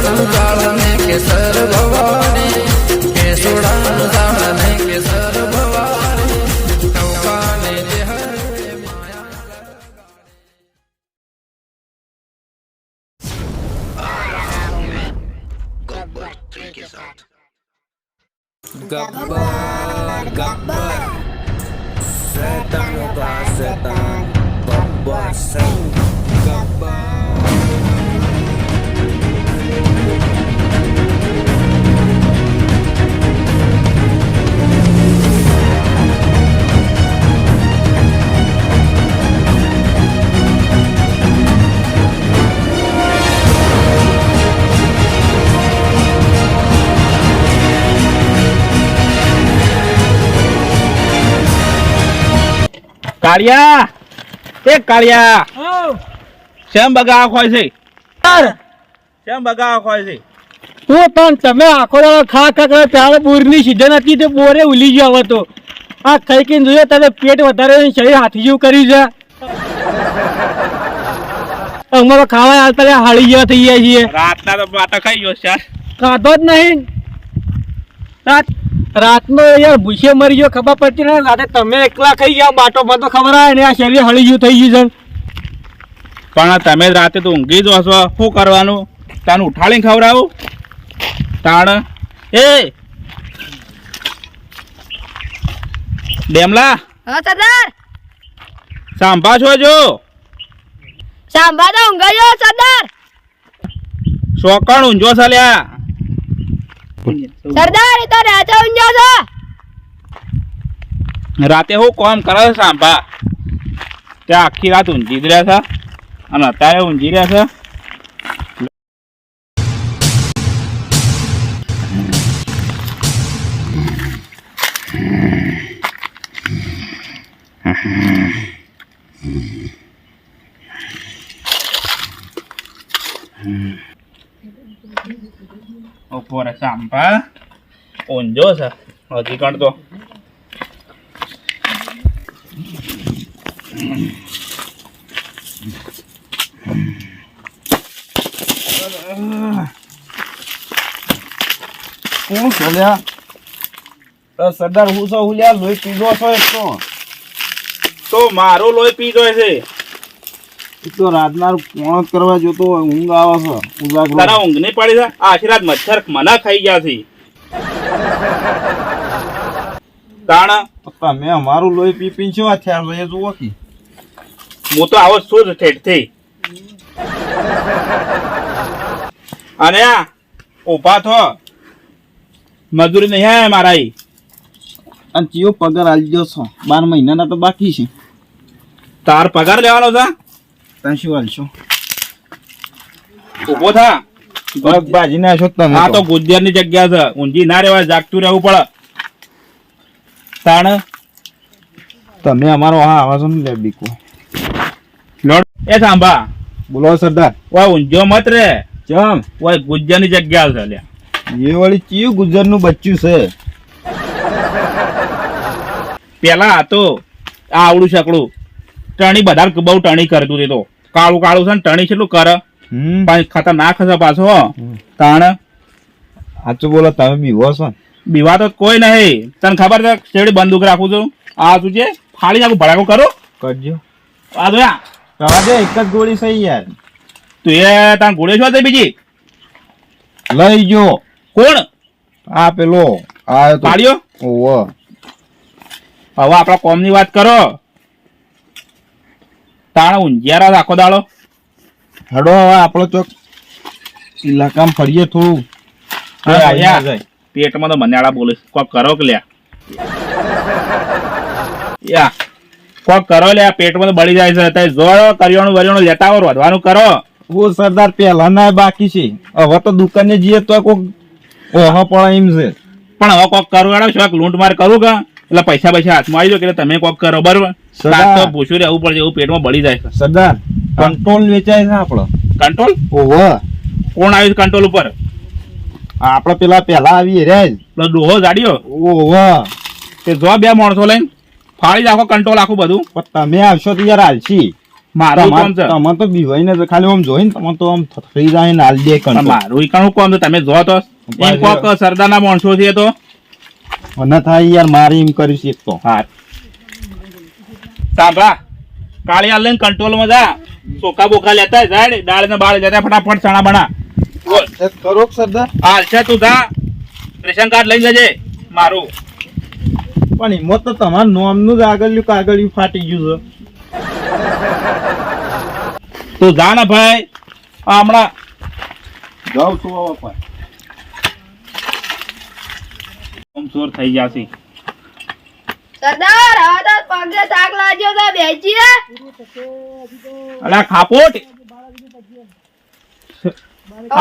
જાળને કેસર ભવાની કેસુડાનું જાળને કેસર ભવાની ટોકાને જે હરે गब्बर 3 के साथ गब्बर गब्बर शैतान का शैतान गब्बर सिंह गब्बर કાળિયા એ કાળિયા શેમ બગાવા ખોય છે શેમ બગાવા ખોય છે તું પણ તમે આખો દાડો ખા ખા કરે ત્યારે બોરની સીઝન હતી તે બોરે ઉલી ગયો હવે તો આ ખાઈ કઈને જોઈએ તારે પેટ વધારે શરીર હાથી જેવું કર્યું છે અમારો ખાવા હાલતા હાળી જેવા થઈ ગયા છીએ રાતના તો માતા ખાઈ ગયો છે ખાધો જ નહીં રાતનો યાર ભૂસે મરી ગયો ખબર પડતી ને રાતે તમે એકલા ખાઈ ગયા બાટો બધો ખબર આવે ને આ શરીર હળી ગયું થઈ ગયું છે પણ તમે રાતે તો ઊંઘી જ હશો શું કરવાનું તાને ઉઠાડીને ખવડાવું તાણ એ ડેમલા હા સરદાર સાંભા છો જો સાંભા તો ઊંઘાયો સરદાર શોકણ ઊંઝો ચાલ્યા સરદાર એ તો રાતે ઊંઘ્યો છો રાતે હું કોમ કરે છે સાંભા ત્યાં આખી રાત ઊંઘી જ રહ્યા છે અને અત્યારે ઊંઘી રહ્યા છે ઉપર સાંભા ઊંઝો છે હજી કણ તો કોણ ચાલ્યા સરદાર હું છો હુલ્યા લોહી પીધો છો એક તો મારો લોહી પી ગયો છે તો રાતના કોણ કરવા જોતો હોય ઊંઘ આવે છે ઉજાગરો તારા ઊંઘ નહીં પડી છે આખી રાત મચ્છર મને ખાઈ ગયા છે તાણ તમે અમારું લોહી પી પી શું થયા છે એ જુઓ કે હું તો આવો શું જ ઠેઠથી અને આ ઉભા થો મજૂરી નહીં હે મારા અને ચિયો પગાર આલજો છો 12 મહિનાના તો બાકી છે તાર પગાર લેવાનો છે ત્યાં શું આલશો ઉભો થા બગ બાજી ના છો તમે આ તો ગુજ્જરની જગ્યા છે ઊંઘી ના રહેવાય જાગતું રહેવું પડે તાણ તમે અમારો હા આવા છો ને લે બીકો લોડ એ સાંભા બોલો સરદાર ઓય ઊંઝો મત રે ચમ ઓય ગુજ્જરની જગ્યા છે લ્યા એ વળી ચિયું ગુજરનું બચ્ચું છે પેલા હતો આ આવડું શકડું ટણી બધા બહુ ટણી કરતું તે તો કાળું કાળું છે ને ટણી કેટલું કરે પાણી ખતરનાક હશે પાછો તાણ સાચું બોલો તમે બીવો છો બીવા તો કોઈ નહીં તને ખબર છે શેવડી બંદૂક રાખું છું આ તું છે ફાડી નાખું ભડાકો કરો કરજો આ તો રવા દે એક જ ગોળી સહી યાર તું એ તાર ઘોડે છો બીજી લઈ જો કોણ આ પેલો આ તો પાડ્યો ઓવો હવે આપણા કોમની વાત કરો તાણ ઊંઝિયારા આખો દાડો હડો હવે આપણો ચોક ઇલાકામાં ફરીએ થોડું પેટમાં તો મનાળા બોલે કોક કરો કે લ્યા યા કોક કરો લ્યા પેટમાં તો બળી જાય છે જોડો કરિયાણું વરિયાણું લેતા આવો વધવાનું કરો ઓ સરદાર પેલા ના બાકી છે હવે તો દુકાને જઈએ તો કોક ઓહો પડે એમ છે પણ હવે કોક કરું એડો શોખ લૂંટ માર કરું કે એટલે પૈસા હાથમાં આવી જાય કે તમે કોક કરો બરોબર તો ભૂસું રહેવું પડશે એવું પેટમાં બળી જાય છે સરદાર કંટ્રોલ વેચાય છે આપણો કંટ્રોલ ઓહો કોણ આવ્યું કંટ્રોલ ઉપર આપણે પેલા આવીએ રે પેલો ડોહો જાડ્યો ઓહો તે જો બે માણસો લઈને ફાડી નાખો કંટ્રોલ આખું બધું પણ તમે આવશો તો યાર હાલશી મારું કોમ છે તમારે તો બીવાઈને તો ખાલી આમ જોઈને તમારે તો આમ થઈ જાય ને હાલ દે કંટ્રોલ. મારું ઈકાણું કોમ છે તમે જો તો એમ કોક સરદારના માણસો છે તો મને થાય યાર મારે એમ કરીશ એક તો. હા સાંભળા કાળિયા લઈને કંટ્રોલમાં જા ચોખા બોખા લેતા જાય દાળ ને બાળ લેતા ફટાફટ ચણા બના બોલ કરો સરદાર. હાલ છે તું જા રેશન કાર્ડ લઈ જજે મારું. પણ હિંમત તો તમારું નોમનું જ આગળનું કાગળિયું ફાટી ગયું છે. તું જા ને ભાઈ આ હમણાં જાઉં છું હવે પણ. કમજોર થઈ જશે. સરદાર હવે તો પગે થાક લાગ્યો તો બેસીએ. અલા ખાપોટ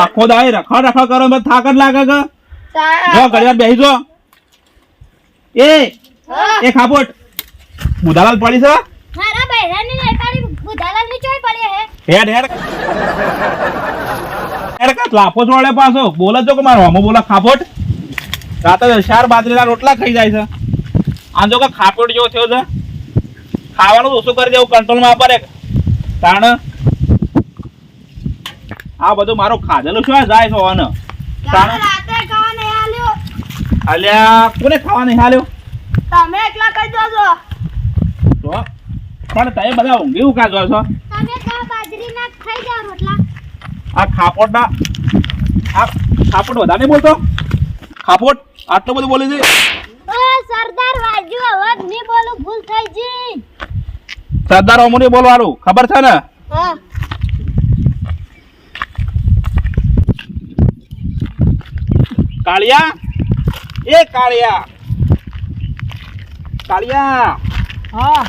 આખો દાય રખા કરો બસ થાક જ લાગે કે જો ઘડિયાળ બેસી જો એ ખાપોટ બુધાલાલ પડી છે મારા બહેરાની રેકાડી બુધાલાલની ચોય પડી હે. હેડ હેડ હેડ કા લાફો છોડે પાછો બોલે જો કે મારો હમો બોલા ખાપોટ રાતે 4 બાજરીના રોટલા ખાઈ જાય છે આ જો કે ખાપોટ જેવો થયો છે ખાવાનું ઓછું કરી દેવું કંટ્રોલમાં આપરે તાણ આ બધું મારો ખાધેલું શું જાય છે ઓન તાણ રાતે ખાવા નહીં આલ્યો. અલ્યા કોને ખાવા નહીં હાલ્યો તમે એકલા કહી દો છો. તો પણ તમે બધા ઊંઘી ઉકા જો છો તમે તો બાજરીના ખાઈ જાવ રોટલા. આ ખાપોટના આ ખાપોટ વધારે નહીં બોલતો ખાપોટ આટલું બધું બોલે છે ઓ સરદાર વાજુ અવાજ નહીં બોલું ભૂલ થઈ જી. સરદાર અમુને બોલવાનું ખબર છે ને હા કાળિયા એ કાળિયા કાળિયા હા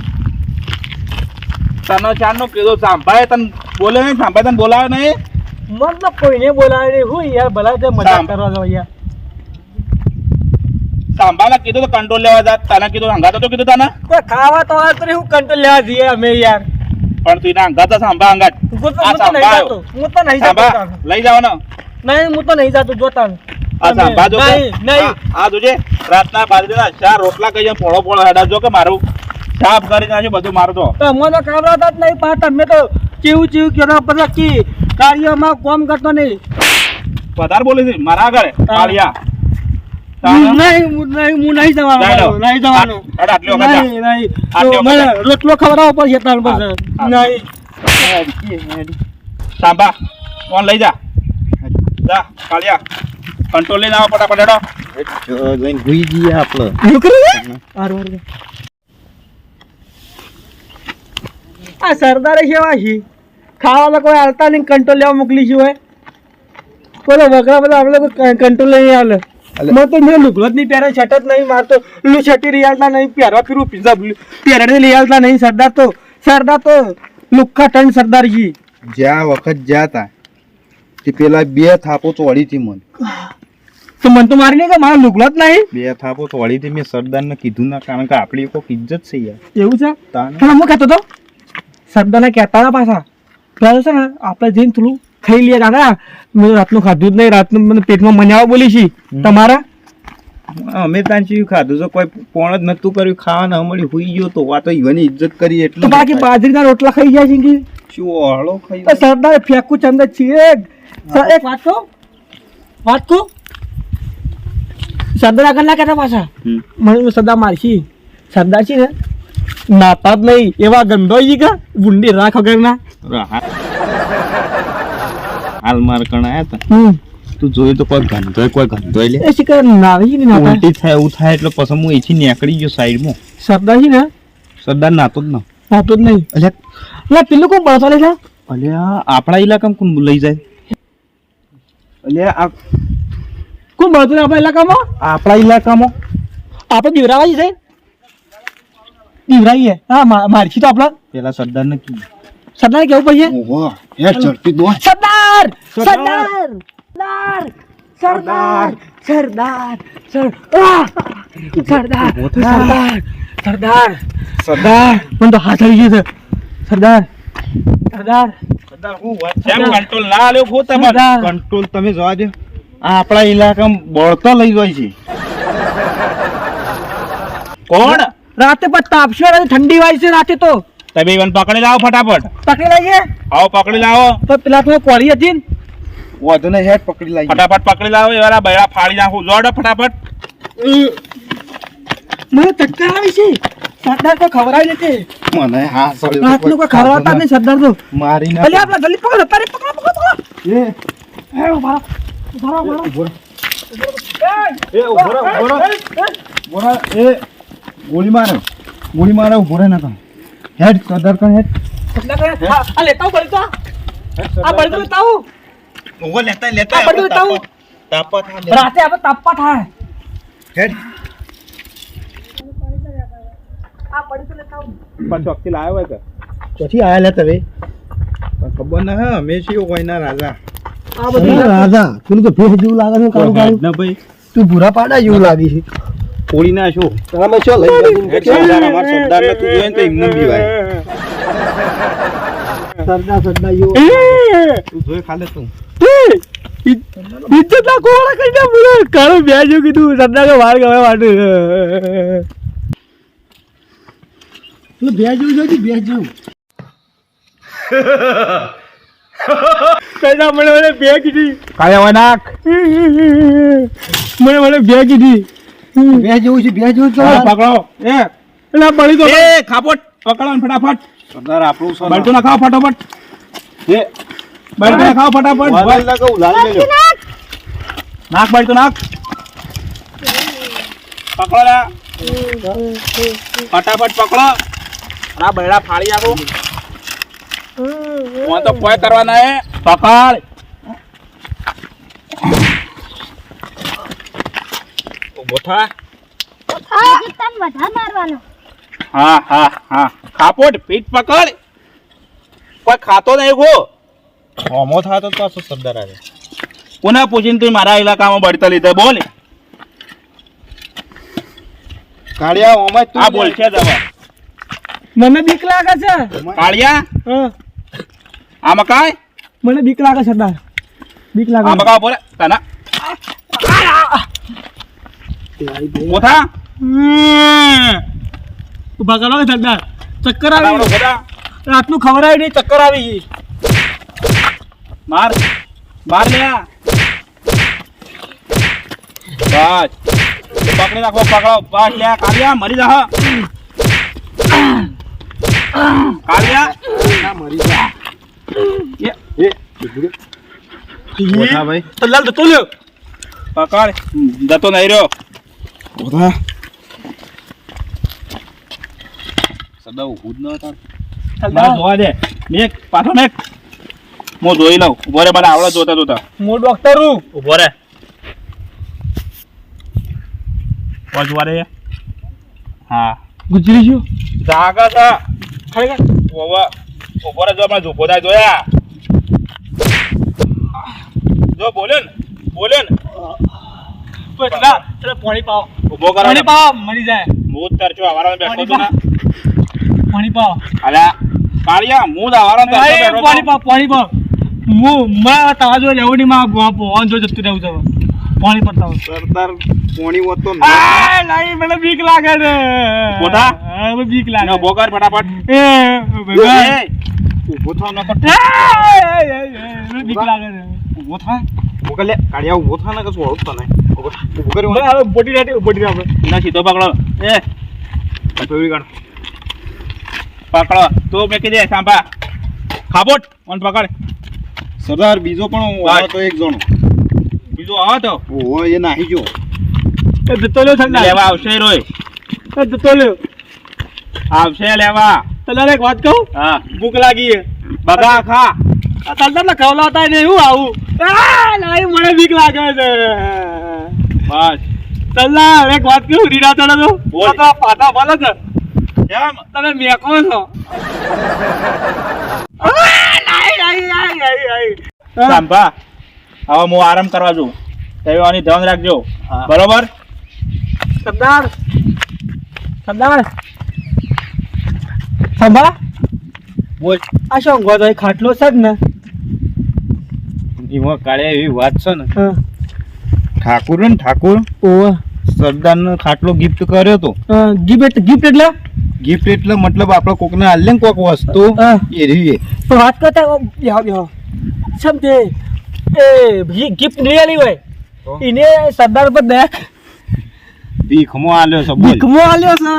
તને ચારનો કીધું સાંભાળે તને બોલે નહીં સાંભાળે તને બોલાવે નહીં મતલબ કોઈને બોલાવે નહીં હું યાર ભલા તે મજાક કરવા દો યાર. સાંભાળે કીધું તો કંટ્રોલ લેવા જા તને કીધું હંગાતો તો કીધું તને કોઈ ખાવા તો આ તો હું કંટ્રોલ લેવા જઈએ અમે યાર. પણ તું એના હંગાતો સાંભા હંગાત હું તો આ નહીં સાંભા જાતો હું તો નહીં સાંભા જાતો. લઈ જવાનો નહીં હું તો નહીં જાતો જોતા. આ સાંભા જો નહીં નહીં આ જોજે રાતના બાજરીના 4 રોટલા કઈ જાય પોળો પોળો હેડા જો કે મારું સાફ કરી નાખ્યું બધું મારું તો તો અમને કાવરાતા જ નહીં પણ તમે તો ચીવું ચીવું કરો બધા કી કાર્યમાં કામ કરતો નહીં. વધારે બોલે છે મારા આગળ કાળિયા નહીં હું નહીં જવાનો નહીં જવાનો આટલી વખત નહીં નહીં આટલી તો મને વખત રોટલો ખવડાવવો પડશે તાર પાસે હા. નહીં સાંભા ફોન લઈ જા જા કાળિયા કંટ્રોલ લઈને આવો ફટાફટ હેડો જઈને ભૂઈ જઈએ આપણે. એવું કરે છે? હારું, હારું. આ સરદારે કેવા છે ખાવા કોઈ હાલતા નહીં કંટ્રોલ લેવા મોકલી છે હોય બોલો વગરા બધા આપણે લોકો કંટ્રોલ નહીં હાલે મેં તો મેં લુગડો જ નહીં પહેરે શર્ટ જ નહીં મારતો લું શર્ટી લઈ આવતા નહીં પહેરવા ફીરું પીઝા પહેરે લઈ આવતા નહીં સરદાર તો લુખ્ખા ટન સરદારજી જ્યાં વખત જ્યાં તા તે પેલા 2 થાપો ચોડી હતી મને. તો મન તો મારી નહીં કે મારા લુગડો જ નહીં 2 થાપો ચોડી હતી મેં સરદારને કીધું ના કારણ કે આપણી કોઈક ઇજ્જત છે યાર. એવું છે તાને પણ હું કહેતો હતો સરદારને કહેતા હતા પાછા પેલા છે ને આપણે જઈને થોડું ખાઈ લઈએ દાદા મેં રાતનું ખાધું જ નહીં રાતનું મને પેટમાં મન્યાવા બોલી છે તમારા અમે ત્યાં ચીયું ખાધું તો કોઈ પોણ જ નતું કર્યું ખાવાના મળી હુઈ ગયો તો આ તો ઈવાની ઇજ્જત કરી તો એટલે બાકી બાજરીના રોટલા ખાઈ જાય છે કે શું હળો ખાઈ તો સરદાર ફેંકું ચંદ છે એક વાત કહું સરદાર આગળ ના કહેતા પાછા મને સરદાર મારશી સરદાર છે ને નાતા જ નહીં એવા ગંદોઈ કે બુંડી રાખ વગરના હાલ માર કણ આયા તા તું જોયું તો કોઈ ગંધોય લે એ શિકાર નાવી ને નાતા ઉલટી થાય એવું થાય એટલે પછી હું એથી નીકળી ગયો સાઈડમાં. સરદાર છે ને સરદાર નાતો જ ન નાતો જ નહીં એટલે પેલું કોણ બળતો લે અલ્યા આપણા ઇલાકામાં કોણ લઈ જાય અલ્યા કોણ બળતો આપણા ઇલાકામાં આપણા ઇલાકામાં આપણે દીવરાવાજી છે દીવરાઈએ હા મારછી તો આપણા પેલા સરદારને કીધું સરદાર કેવું પડશે ઓહો હેડ ચડતી દો સરદાર સરદાર સરદાર સરદાર સરદાર સરદાર સરદાર મને તો હાથ આવી ગયો છે સરદાર સરદાર કેમ કંટ્રોલ ના આલ્યો ખો તમારે કંટ્રોલ તમે જોવા દો આ આપણા ઇલાકામાં બળતો લઈ જાય છે કોણ રાતે પણ તાપશે ઠંડી વાય છે રાતે તો તમે ઈવન પકડી લાવો ફટાફટ. પકડી લઈએ આવો પકડી લાવો. તો પેલા તો કોળી હતી ને વધુ ને હેડ પકડી લાવી. ફટાફટ પકડી લાવો. એવાના બૈરા ફાડી નાખું. જોડો ફટાફટ. મને ચક્કર આવી છે સરદાર તો ખવડાવી નથી મને હા રાતનું કોઈ ખવડાવતા નહીં સરદાર તો મારી ના અલે આપણા જલ્દી પકડો તારે પકડો એ એ ઉભા રહો. એ ઉભો રહો. એ ગોળી મારો ઉભો રહે ના તો હેડ સરદાર કણ હેડ કેટલા કરે આ લેતા હું બળી તો આ બળી તો લેતા હું ઉભો લેતા આ બળી તો લેતા હું તાપા રાતે આપણે તાપવા થાય હેડ આ બળી તો લેતા હું પણ ચોકથી લાવ્યો હોય કે ચોથી આયા લે તમે ખબર ના હા અમે છીએ કોઈના રાજા આ બધું રાજા તું તો ભેસ જેવું લાગે છે કાળું કાળું ના ભાઈ તું ભૂરા પાડા જેવું લાગી છે ફોડી ના છો. તમે શું લઈ સરદાર અમાર સરદાર ને તું જોઈને તો એમને બીવાય સરદાર જેવો તું જોઈ ખાલે તું ઇજ્જત ના કોળા કઈ ના બોલો કાળું બેજો કીધું સરદાર કે વાર ગવા માટે તું બેજો જોજી બેજો કઈના મને બે કીધી કાલે હોય નાખ. મને બે કીધી બે જેવું છે બે જેવું પકડો. એટલે બળી તો એ ખાપોટ પકડો ને ફટાફટ. સરદાર આપણું બળતું ના ખાઓ ફટાફટ. એ બળતું ના ખાઓ ફટાફટ. લગાવું લાલ મેલ્યો નાખ બળતું નાખ. પકડો લે ફટાફટ પકડો. આ બૈરા ફાડી નાખો. હું તો કોઈ કરવાના હે. પકડ. ઉભો થા. હજી તને વધારે મારવાનો. હા હા હા ખાપોટ પીઠ પકડ. કોઈ ખાતો નહીં ગો. હોમો થાતો તો પાછો સરદાર આવે કોને પૂછીને તું મારા ઇલાકામાં બળતા લીધા બોલ. કાળિયા હોમા તું આ બોલ છે દવા. મને બીક લાગે છે કાળિયા હા આ મકાઈ મને બીક લાગે સરદાર બીક લાગે આ મકા બોલે તના કોથા ઉભા કરો કે સરદાર ચક્કર આવડો આવી ગોડા રાતનું ખબર આવી નહીં ચક્કર આવી ગઈ માર માર લે બસ પકડી રાખો પકડો બસ લે કાળિયા મરી જા કાળિયા ના મરી જા એ ઓઠા ભાઈ સરદાર જતો લ્યો પકડ જતો નહીં રહ્યો ઓઠા સદા ઉભું જ ન હતા સરદાર જોવા દે મેક પાછો મેક હું જોઈ લઉં ઉભો રે મને આવડે જોતા જોતા હું ડોક્ટર હું ઉભો રે જોવા રે હા ગુજરી ગયો જાગા તા ખરેખર ઉભો રે જો મને ઝૂપો થાય જોયા જો બોલે ને સરદાર સરદાર પાણી પાવો ઉભો કરો પાણી પાવો મરી જાય હું જ તરજો આવારામાં બેઠો છું ને પાણી પાવો અલ્યા કાળિયા હું જ આવારામાં બેઠો બેઠો પાણી છું. પાવ પાણી પાવ હું મારા તાજો રહેવું નહીં માં પહોંચ જો જતું રહેવું છે પાણી પડતા હોય સરદાર પોણી હોતો ને આ નહીં મને બીક લાગે છે બોધા? હા, મને બીક લાગે ઉભો કર ફટાફટ એ ભગવાન. એ, ઉભો થાવ ન કર મને બીક લાગે છે ઉભો થા ઉભો લે કાળિયા ઉભો થા ને કશું હોતું તને ઉભો કરી મને હવે બોટી રાતે બોટી આપણે ના સીધો પકડો એ પકડી કાઢ પકડો તું મેકી દે સાંભા ખાબોટ મને પકડ સરદાર બીજો પણ ભાઈ. તો એક જણો બીજું આવો તો ઓહો એ નાહી ગયો એ જતો લ્યો સરદાર લેવા આવશે રોય એ જતો લ્યો આવશે લેવા સરદાર એક વાત કહું હા ભૂખ લાગી છે બગા ખા આ સરદાર ના ખવલા હતા ને હું આવું આ નહીં મને બીક લાગે છે બસ સરદાર એક વાત કહું રીડા ચડે તો બોલ. પાટા પાટા બોલે છે કેમ તમે મેકો છો સાંભા હવે હું આરામ કરવા જઉં તમે આની ધ્યાન રાખજો હા. બરોબર સરદાર સરદાર સંભા બોલ આ શું ઊંઘવા તો ખાટલો છે જ ને એમાં કાળિયા એવી વાત છે ને હા ઠાકુર ને ઠાકુર ઓહ સરદાર નો ખાટલો ગિફ્ટ કર્યો તો ગિફ્ટ ગિફ્ટ એટલે ગિફ્ટ એટલે મતલબ આપણે કોકને આલે ને કોક વસ્તુ હા. એ રીએ તો વાત કરતા બેહો સમ તે એ ગિફ્ટ નહીં આલી હોય તો? એને સરદાર પર દયા ભીખમો આલ્યો છે બોલ ભીખમો આલ્યો છે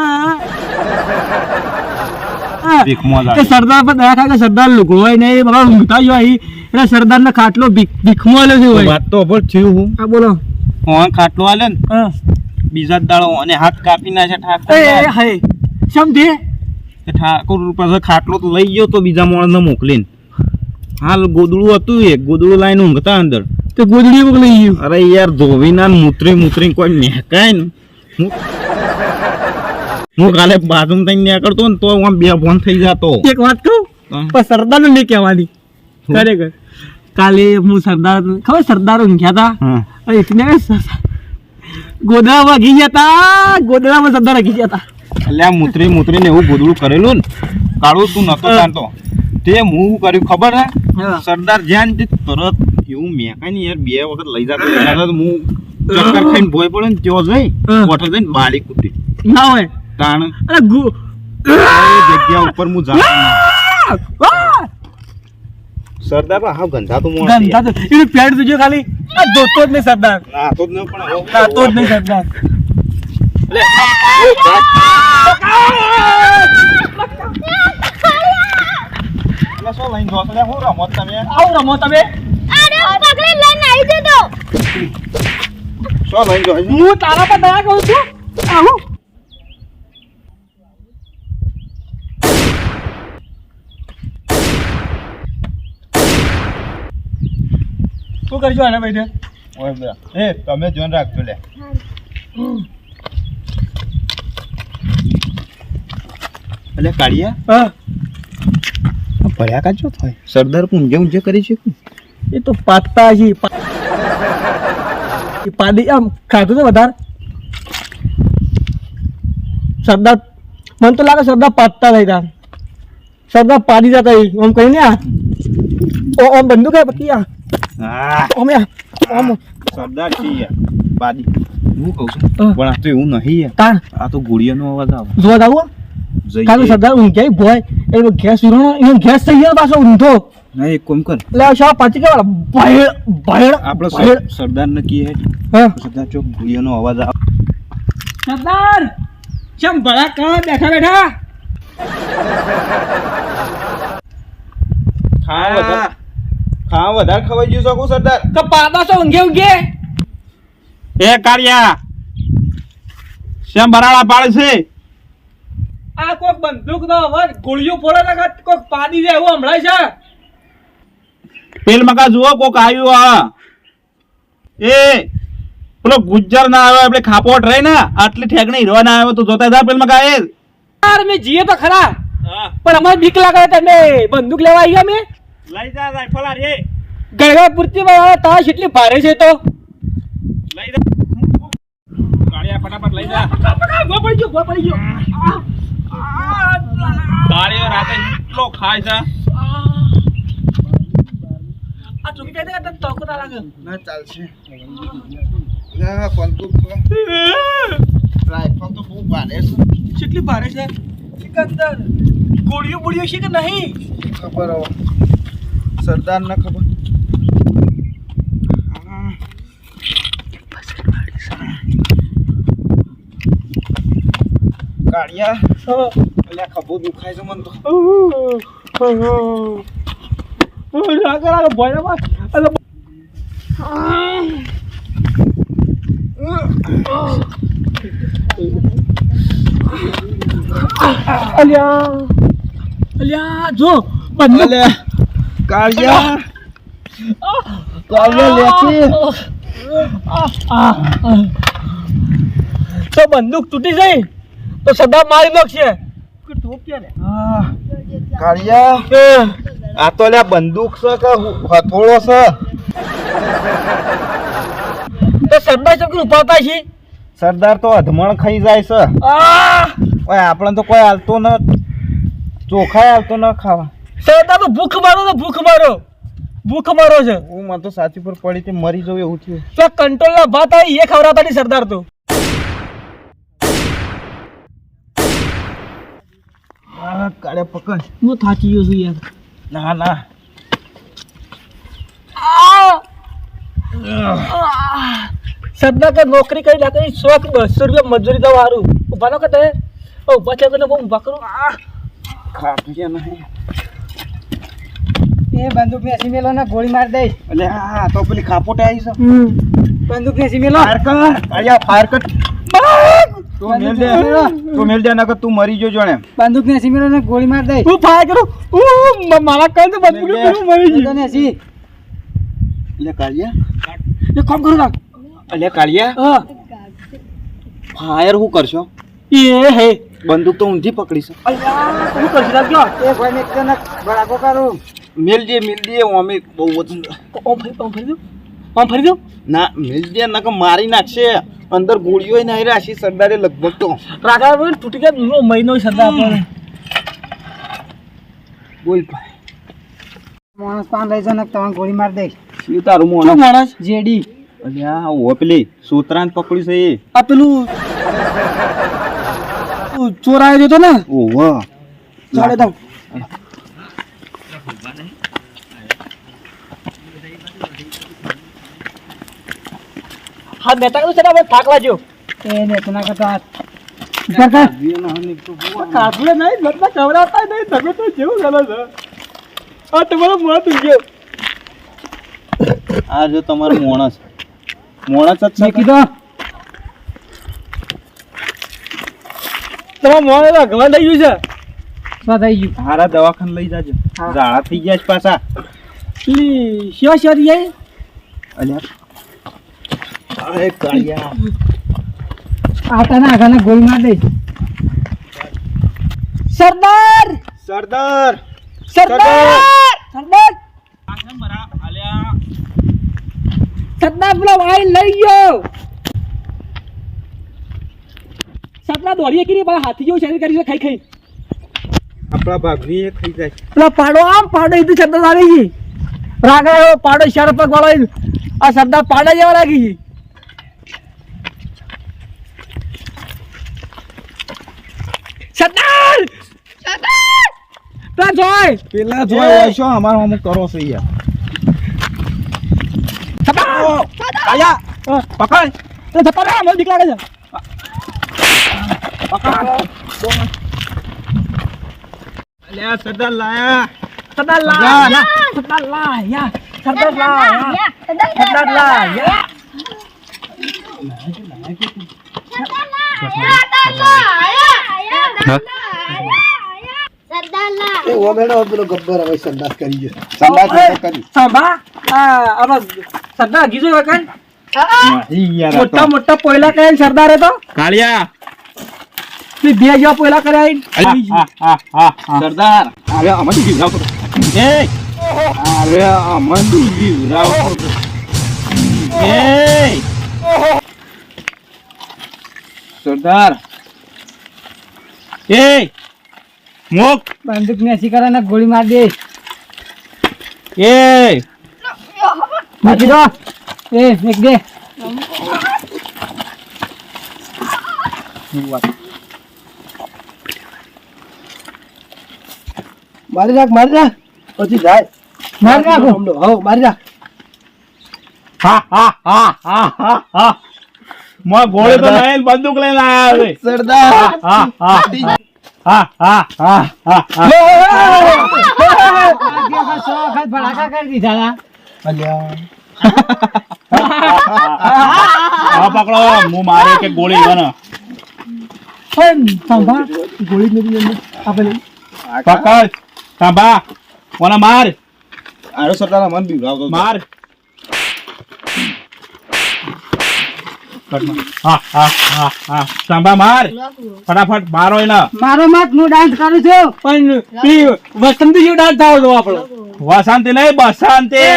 હા. ભીખમો કે સરદાર પર દયા ખાય કે સરદાર લુગડો હોય ને બાબા ઊંઘતા જ હોય એટલે સરદાર ને ખાટલો ભીખમો આલ્યો છે હોય વાત તો બોલ થયું હું હા બોલો હોન ખાટલો આલે ને હા બીજા જ દાડો અને હાથ કાપી નાખે ઠાકોર એ હે સમજે ઠાકોર પાસે ખાટલો તો લઈ ગયો તો બીજા માણસને મોકલીને હાલ ગોદડું હતું એક ગોદડું લાઈને ઊંઘતા અંદર તો ગોદડી મોકલી ગયું અરે યાર ધોવીના મૂતરી કોઈ નેકાય ને હું કાલે બાથરૂમ થઈને નીકળતો ને તો આમ બે ફોન થઈ જતો એક વાત કહું પણ સરદાર નું નહીં કહેવાની ખરેખર કાલે હું સરદાર ખબર સરદાર ઊંઘ્યા હતા હા એટલે ગોદડામાં ઘી જતા ગોદડામાં સરદાર ઘી જતા એટલે આ મૂતરીને એવું ગોદડું કરેલું ને કાળું તું નતો જાણતો તે હું કર્યું ખબર હે હા. સરદાર જ્યાં ને તરત એવું મેકાય ને યાર બે વખત લઈ જતો એના તો હું ચક્કર ખાઈને ભોય પડે ને ત્યાં જઈ હા. કોઠે જઈને બાળી કૂટી ના હોય તાણ અરે એ જગ્યા ઉપર હું જાઉં સરદાર પણ હા ગંધા તો મોણ ગંધા તો એનું પેડ જોજો ખાલી આ ધોતો જ નહીં સરદાર આ તો જ ન પણ નાતો જ નહીં સરદાર શું લઈને જો છો હું રમત તમે આવું રમો તમે અરે હું પકડી લઈને આવી જતો શું લઈને જો હું તારા પર દયા કરું છું આવું શું કરજો આને બેઠે ઓય બે એ તમે જોન રાખજો લે એટલે કાઢિયા હા ભર્યા કાચો થાય સરદાર ઊંઝે ઊંઝે કરી છે એ તો પાતા છે પાડી આમ ખાધું છે વધારે સરદાર મને તો લાગે સરદાર પાતા થઈ તા સરદાર પાડી જતા આમ કહી ને ઓમ બંદૂક હે પતિ આ હા ઓમ ઓમ સરદાર છે યાર બાદી હું કહું છું હા. પણ આ તો એવું નહીં યાર તાણ આ તો ગોળીયાનો અવાજ આવે જોવા જાવું કારણ જઈએ સરદાર ઊંઘાઈ ભોય એ ગેસ ઉરણો એનો ગેસ થઈ ગયો પાછો ઊંધો ના એક કોમ કર એટલે આ શા પાછી કે ભયડ ભયડ આપણે સરદારને કીએ હા સરદાર ચોક ગોળીયાનો અવાજ આવે સરદાર ચમ ભલા કા બેઠા બેઠા ખાવા વધારે ખવાઈ ગયું શકું સરદાર તો પાડા છો ઊંઘે ઊંઘે એ કાળિયા શેમ બરાડા પાડે છે આ કોક બંદૂક નો અવાજ ગોળીઓ ફોડે ને કોક પાડી દે એવું હમણાં છે પેલ મકા જુઓ કોક આવ્યું આ એ પેલો ગુજ્જર ના આવ્યો એટલે ખાપોટ રહી ને આટલી ઠેકણી હીરો ના આવ્યો તું જોતા જા પેલ મકા એ યાર મેં જીએ તો ખરા પણ અમારે બીક લાગે તમે બંદૂક લેવા આવી ગયા મેં લઈ જા રાઇફલ આ રે ગળગા પૂરતી તાશ એટલી ભારે છે તો લઈ જા કાળિયા ફટાફટ લઈ જા ગો પડી ગયો કાળિયો રાતે એટલો ખાય છે આ ચૂકી કહી દે કે તને તોકો ના લાગે ના ચાલશે ના બંદૂક રાઇફલ તો બહુ ભારે છે કેટલી ભારે છે સિકંદર ગોળીઓ બોળીઓ છે કે નહીં ખબર હવે સરદાર ને ખબર કાળિયા અલ્યા ખભો દુખાય છે મને તો અલ્યા જો બંદૂક અલ્યા કાળિયા કાળિયા લેખી તો બંદૂક તૂટી જાય તો સદા મારી નાખશે કાળિયા આ તો લ્યા બંદૂક છે કે હથોડો છે તો સરદાર ચોકી ઉપાડતા છે સરદાર તો અધમણ ખાઈ જાય છે ઓય આપણે તો કોઈ હાલતો ન ચોખાય હાલતો ન ખાવા સરદાર તો ભૂખ મારો છે હું મને તો સાચી પર પડી તે મરી જવું એવું થયું તો કંટ્રોલ ના ભાત આવી એ ખવડાવતા નહીં સરદાર તો કાળિયા પકડ. હું થાકી ગયો છું યાર. ના ના સરદાર કે નોકરી કરી નાખે 100-200 રૂપિયા મજૂરી તો વારું ઉભા નો કટે ઉભા છે કે બહુ ઉભા કરું. ખાટું નહીં. એ બંદૂક ને એસી મેલો ને ગોળી માર દે. એટલે આ તો પેલી ખાપોટે આવી છે. બંદૂક ને એસી મેલો. ફાયર કર કાળિયા, ફાયર કર. તું મેલ દે, તું મેલ દે, નકર તું મરી જો જોણે. બંદૂક ને એસી મેલો ને ગોળી માર દે. હું ફાયર કરું. મારા કાન તો બંદૂક ને મરી ગયો ને એસી. એટલે કાળિયા, એ કામ કરો ના. એટલે કાળિયા હા ફાયર હું કરશો? એ હે બંદૂક તો ઊંધી પકડી છે. અલ્યા હું કરી રાખજો. એ ભાઈ ને તને બરાકો કરું. મેલ દે ઓમે બહુ વધુ. ઓમ ફરી દો. ઓમ ફરી દો. ના મેલ દે, નકર મારી નાખશે. અંદર ગોળીઓ નહીં રાશી સરદારે લગભગ તો. રાગા બોલ તૂટી ગયા મહિનો સરદાર આપણને. બોલ ભાઈ. માણસ પાન લઈ જા ને તમને ગોળી માર દે. શું તારું મોણ? શું માણસ? જેડી. અલ્યા ઓ પેલી સૂત્રાંત પકડ્યું છે એ. આ પેલું ચોર આવ્યો હતો ને. ઓહો ચાલે દઉં. હા બેટા કરું છે ને થાક લાગ્યો. એ ને તના કરતા કાફલે નહીં મતલબ કવરાતા નહીં તમે તો જેવું ચાલે છે. આ તમારો મોં તું ગયો. આ જો તમારો મોણસ જ છે. કીધો તમારા મોં ગવા થઈ ગયું છે. શું થઈ ગયું? હારા દવાખાને લઈ જાજો. ઝાડા થઈ ગયા છે પાછા. શિવા શિવા જાય. અલ્યા અરે કાળિયા, આટાના આગાને ગોળી માર દે. સરદાર સરદાર સરદાર સરદાર સરદાર પેલો વાઈ લઈ ગયો. સરદાર દોડીએ કે નહીં હાથી જેવું શરીર કરી છે ખાઈ ખાઈ. આપણા ભાગની એ ખાઈ જાય. પેલો પાડો આમ પાડો એ તો સરદાર આવી ગઈ. રાગા એવો પાડો શર પગ વાળો આ સરદાર પાડા જેવા લાગી ગઈ. સરદાર સરદાર પેલા જોય પેલા જોય શું અમારો અમુક કરો છો યાર. સરદાર કાળિયા પકડ તો સરદાર મને બીક લાગે છે. અલ્યા સરદાર લાયા. સરદાર લાયા સરદાર લાયા સરદાર લાયા સરદાર લાયા. સરદાર કીધું મોટા મોટા પોયલા કર્યા સરદારે તો કાળિયા બે જેવા પોયલા કર્યા. સરદાર અરે અમન જીવરાવ એ અરે અમન જીવરાવ એ સરદાર એ મોક બંદૂક ને એસી કરે ને ગોળી માર દે. એ મૂકી દો. એ એક દે. મારી રાખ પછી જાય. મારી રાખો હો મારી રાખ. હા હા હા હા હા હા મો ગોળી તો નહીં બંદૂક લઈને આયા છે. સરદાર હા હા હા હા હા હા હા ભડાકા કરી દીધા. હા પકડો હું મારે કે ગોળી બને ગોળી નથી આપણે પકડ સાંભા કોને માર આરો સરદાર અમન બીવરાવ માર હા હા હા હા સાંભા માર ફટાફટ મારો એને મારો માત હું ડાન્સ કરું છું પણ વસંતી જેવો ડાન્સ થાવ તો આપણો વસંતી નહીં બસંતી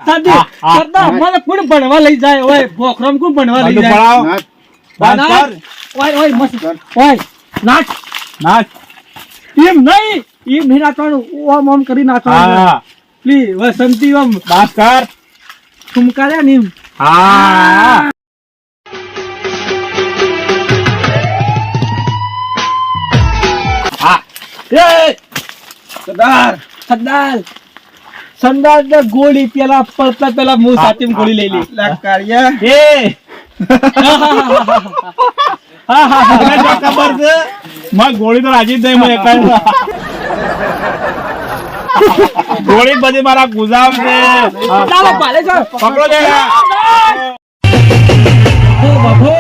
સરદાર મને કોણ ભણવા લઈ જાય ઓય ભોખરામ કોણ ભણવા લઈ બંદૂક જાય પડાવો ડાન્સ કર ઓય ઓય મસ્ત ઓય નાચ નાચ એમ નહીં નાચવાનું ઓમ ઓમ કરી નાચવાનું હા પ્લીઝ વસંતી ઓમ ડાન્સ કર ઠુમકાર્યા ને એમ હા સરદાર સરદાર ને ગોળી પેલા પડતા પેલા હું સાચી ગોળી લઈ લી લા કાળિયા એ તને જો ખબર છે માં ગોળી તો રાજી જ નહીં મને કાંઈ ગોળી જ બધી મારા ગુજાવ છે ચાલો પાલે છો પકડો જરા બાપો